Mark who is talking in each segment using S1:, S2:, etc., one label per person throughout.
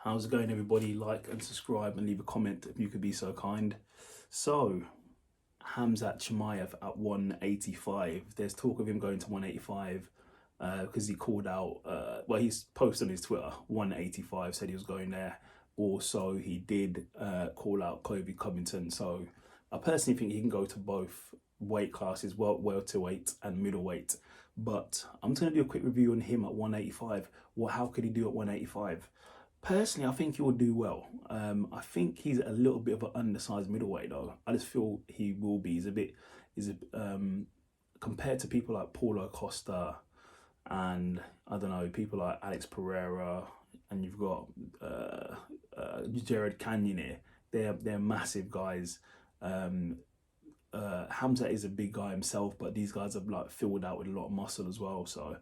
S1: How's it going, everybody? Like and subscribe and leave a comment if you could be so kind. So, Khamzat Chimaev at 185. There's talk of him going to 185 because he called out, well, he's posted on his Twitter, 185, said he was going there. Also, he did call out Kobe Covington. So, I personally think he can go to both weight classes, welterweight and middleweight. But I'm just going to do a quick review on him at 185. Well, how could he do at 185? Personally, I think he will do well. I think he's a little bit of an undersized middleweight though. I just feel he will be. Compared to people like Paulo Costa and I don't know, people like Alex Pereira, and you've got Jared Cannonier. They're massive guys. Khamzat is a big guy himself, but these guys are like filled out with a lot of muscle as well. So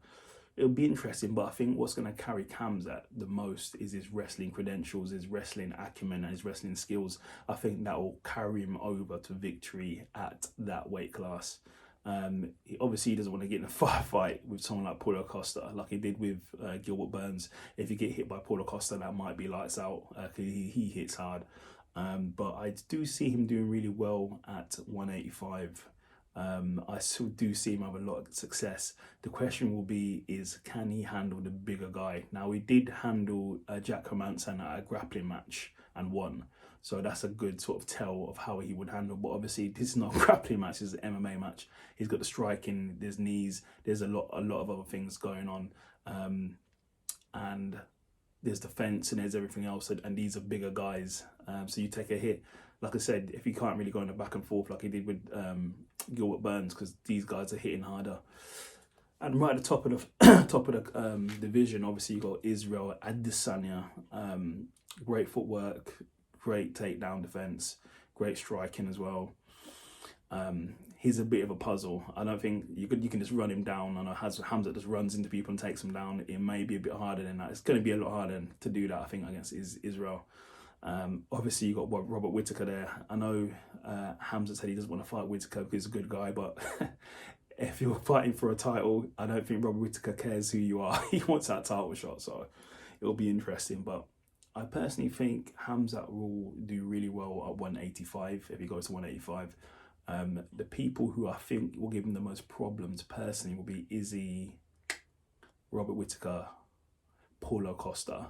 S1: it'll be interesting, but I think what's going to carry Khamzat the most is his wrestling credentials, his wrestling acumen, and his wrestling skills. I think that will carry him over to victory at that weight class. He doesn't want to get in a firefight with someone like Paulo Costa, like he did with Gilbert Burns. If you get hit by Paulo Costa, that might be lights out. He hits hard. But I do see him doing really well at 185. I still do see him have a lot of success. The question will be is, can he handle the bigger guy? Now, he did handle Jack Hermansson at a grappling match and won. So that's a good sort of tell of how he would handle. But obviously, this is not a grappling match, it's an MMA match. He's got the striking, there's knees, there's a lot of other things going on. And there's the fence and there's everything else. And these are bigger guys. So you take a hit. Like I said, if you can't really go in the back and forth like he did with Gilbert Burns, because these guys are hitting harder. And right at the top of the division, obviously you got Israel Adesanya. Great footwork, great takedown defense, great striking as well. He's a bit of a puzzle. I don't think you can just run him down. I know Khamzat just runs into people and takes them down. It may be a bit harder than that. It's going to be a lot harder to do that, I think, against Israel. Obviously you got Robert Whittaker there. I know Khamzat said he doesn't want to fight Whittaker because he's a good guy, but if you're fighting for a title, I don't think Robert Whittaker cares who you are. He wants that title shot, so it'll be interesting. But I personally think Khamzat will do really well at 185 if he goes to 185. The people who I think will give him the most problems personally will be Izzy, Robert Whittaker, Paulo Costa,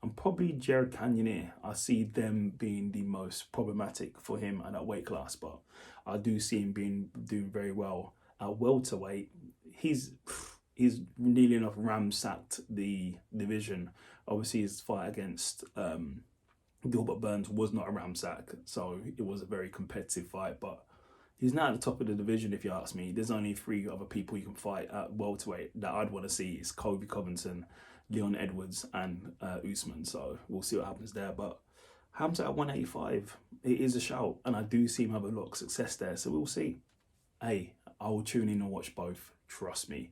S1: and probably Jared Cannonier. I see them being the most problematic for him at that weight class, but I do see him doing very well at welterweight. He's nearly enough ramsacked the division. Obviously, his fight against Gilbert Burns was not a ramsack, so it was a very competitive fight, but he's now at the top of the division, if you ask me. There's only 3 other people you can fight at welterweight that I'd want to see. It's Kobe Covington, Leon Edwards, and Usman, so we'll see what happens there. But Khamzat at 185, it is a shout, and I do see him have a lot of success there, so we'll see. Hey, I will tune in and watch both, trust me.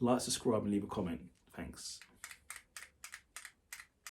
S1: Like, subscribe, and leave a comment. Thanks.